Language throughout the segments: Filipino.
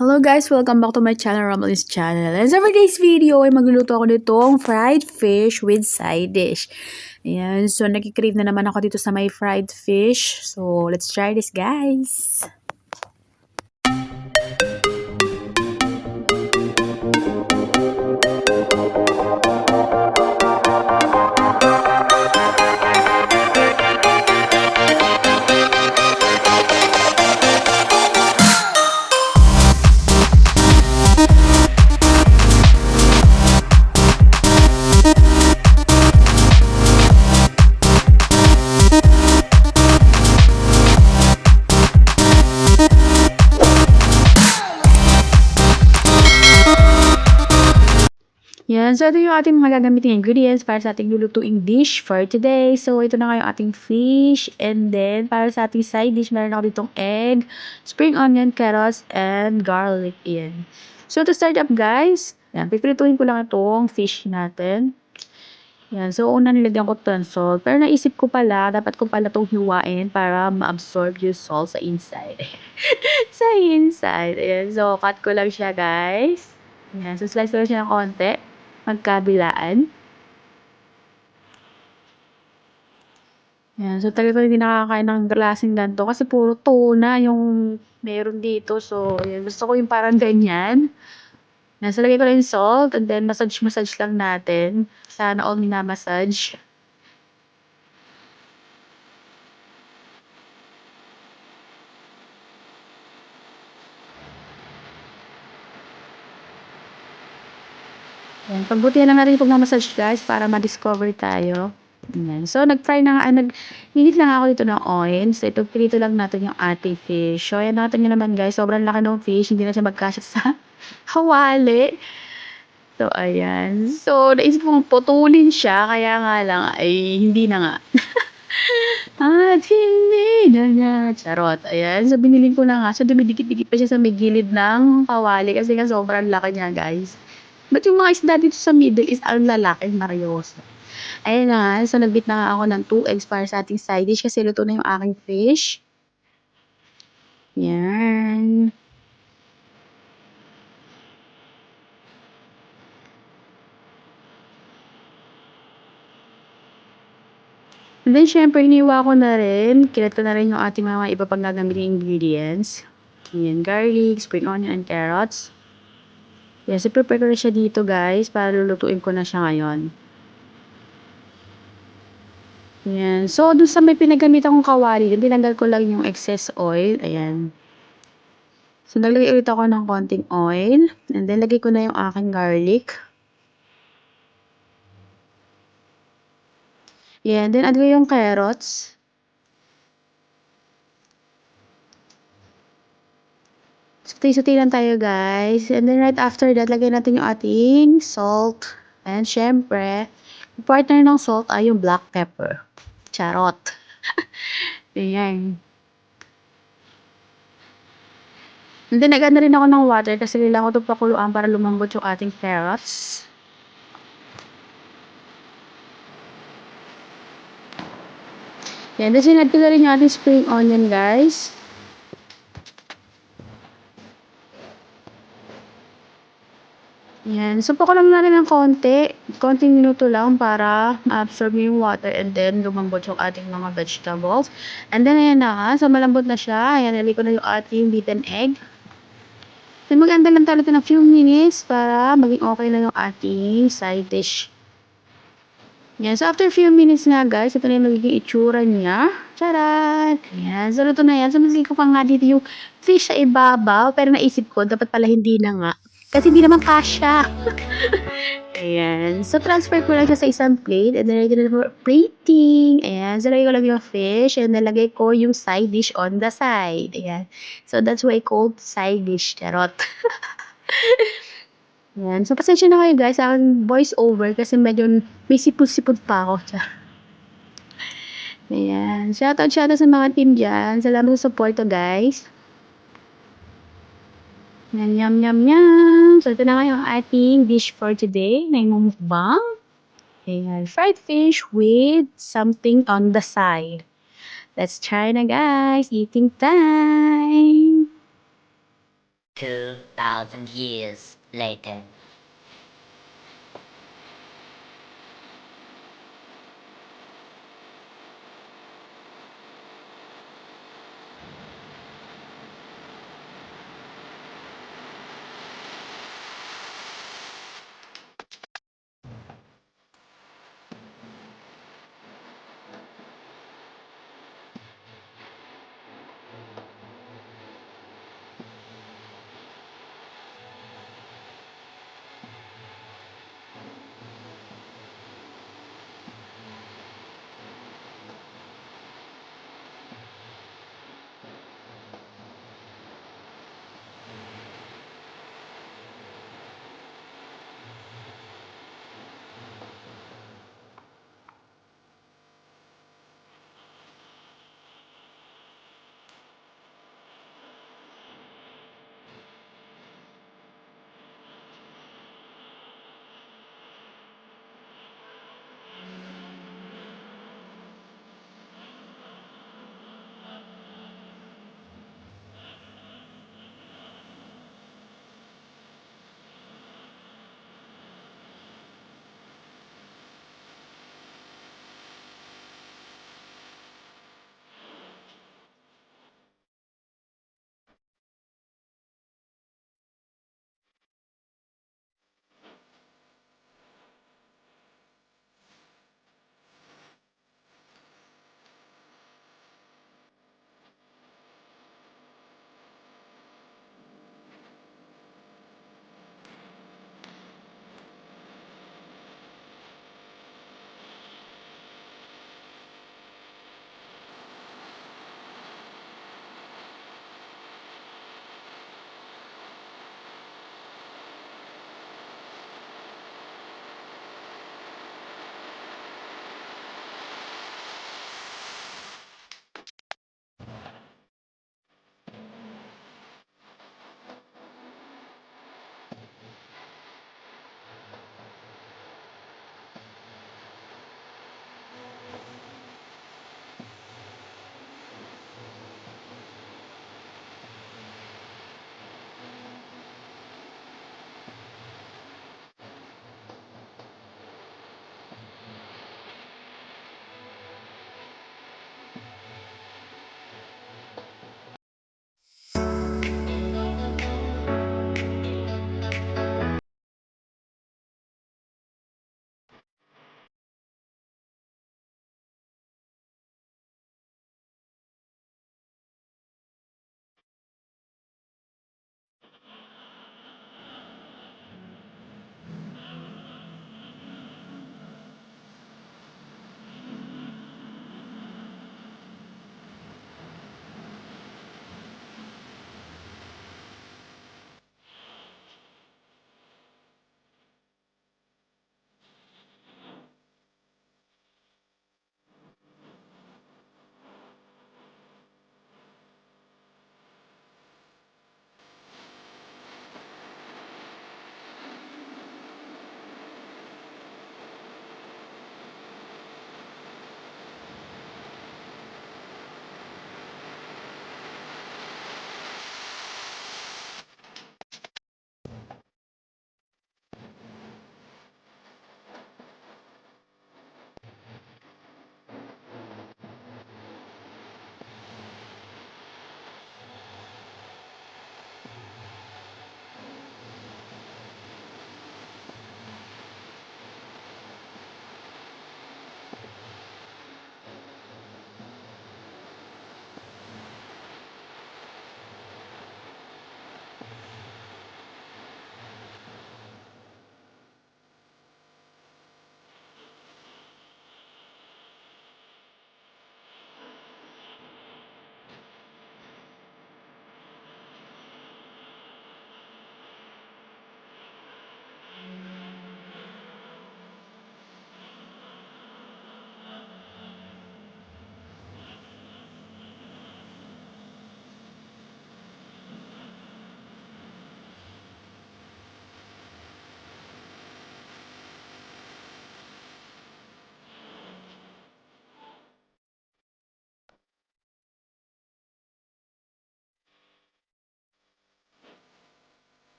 Hello guys! Welcome back to my channel, Ramali's channel. And for today's video ay magluluto ako nitong fried fish with side dish. Ayan, so nagkikrave na naman ako dito sa may fried fish. So let's try this guys! Yan. So, ito yung ating mga gagamitin ingredients para sa ating lulutuing dish for today. So, ito na nga yung ating fish. And then, para sa ating side dish, meron ako ditong egg, spring onion, carrots, and garlic. Yan. So, to start up guys, yan, pipirituhin ko lang itong fish natin. Yan. So, una nilagyan ko ito ng salt. Pero naisip ko pala, dapat ko pala itong hiwain para ma-absorb yung salt sa inside. Sa inside. Ayan. So, cut ko lang siya guys. Yan. So, slice ko lang siya ng konti. Magkabilaan. Yan. So, talaga hindi nakakain ng klaseng ganito kasi puro tuna yung meron dito. So, yan. Gusto ko yung parang ganyan. Yan. So, lagay ko lang yung salt and then massage lang natin. Sana all minamassage. Yan. Pagbutihan lang natin yung pagmamassage guys para ma-discover tayo. Yan. So, nag-fry na nga, nag-init lang ako dito ng oil. So, ito, pinito lang natin yung ating fish. So, ayan natin nyo naman guys, sobrang laki ng fish. Hindi na siya magkasya sa hawali. So, ayan. So, naisip kong putulin siya, kaya nga lang, ay, hindi na nga. At hindi na nga. Charot. Ayan. So, binilin ko na nga. So, dumidikit-dikit pa siya sa may gilid ng kawali kasi nga sobrang laki niya guys. But yung mga isda dito sa middle is ang lalaki, Marioso. Ayan na nga. So, nagbit na nga ako ng 2 eggs para sa ating side dish kasi luto na yung aking fish. Yan. And then, syempre, iniwa ko na rin. Kilat ko na rin yung ating mga iba pang gagamitin ingredients. Yan, garlic, spring onion, and carrots. Yes, i-prepare ko na siya dito, guys, para lulutuin ko na siya ngayon. Ayan. So, dun sa may pinagamitan kong kawali, tinanggal ko lang yung excess oil. Ayan. So, naglagay ulit ako ng konting oil. And then, lagay ko na yung aking garlic. Ayan. Then, add ko yung carrots. Suti-suti lang tayo, guys. And then, right after that, lagay natin yung ating salt. And, syempre, partner ng salt ay yung black pepper. Charot. Ayan. And then, nag-add na rin ako ng water kasi kailangan ko ito pakuluan para lumambot yung ating carrots. Yan. Then, sinad ko na rin yung ating spring onion, guys. Yan. So, pakulang natin ng konti. Konting minuto lang para ma-absorb yung water and then lumambot yung ating mga vegetables. And then, ayan na nga. So, malambot na siya. Ayan, nalagay ko na yung ating beaten egg. Then, mag-anda lang tayo ng few minutes para maging okay na yung ating side dish. Yan. So, after few minutes nga, guys, ito na yung magiging itsura niya. Charan! Ayan. So, luto na yan. So, nalagay ko pa nga dito yung fish sa ibabaw. Pero naisip ko, dapat pala hindi na nga. Kasi hindi naman kasya. Ayan. So, transfer ko lang siya sa isang plate. And then, lagay ko na plating. Ayan. So, lagay ko lang yung fish. And nalagay ko yung side dish on the side. Ayan. So, that's why I called side dish. Charot. Ayan. So, pasensya na kayo guys. Aking voice over kasi medyo may sipod-sipod pa ako. Ayan. Shoutout sa mga team dyan. Salamat sa support guys. Yan, yum, yum, yum. So, ito na nga yung ating dish for today na yung mukbang. Ayan, fried fish with something on the side. Let's try na guys. Eating time! 2,000 years later.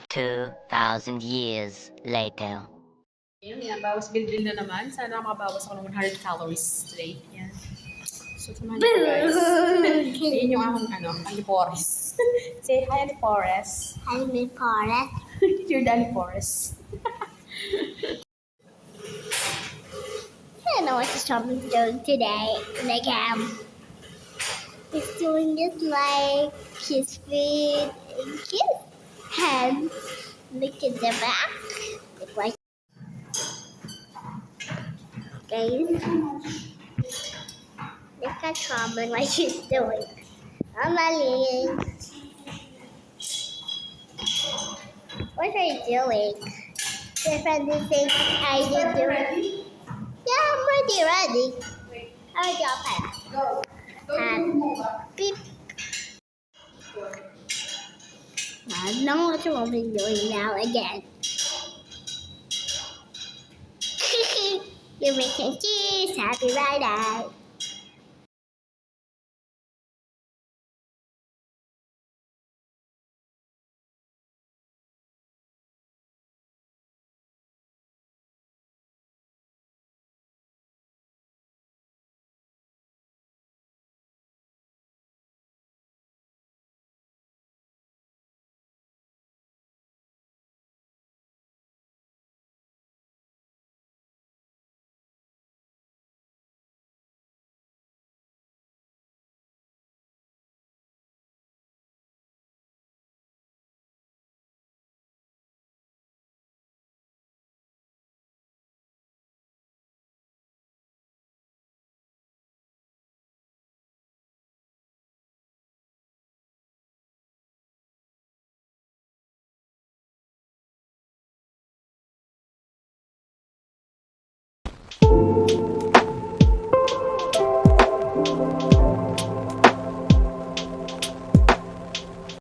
2,000 years later. Yan, bawas bilbil na naman. Sana makabawas ako ng 100 calories today. Yan. So, samahan niyo po guys. Yun yung akong Alipores. Say hi, Alipores. Hi, Miss Forest. You're the Alipores. I don't know what the Trump's doing today in the camp. He's doing this like his feet and his hands. Look at the back. Look like guys. Look at Trump and what he's doing. I'm not leaving. What are you doing? Different things are you doing? Yeah, I'm ready. I'll drop it. And beep. I know what you want me doing now again. You're making cheese. Happy Friday.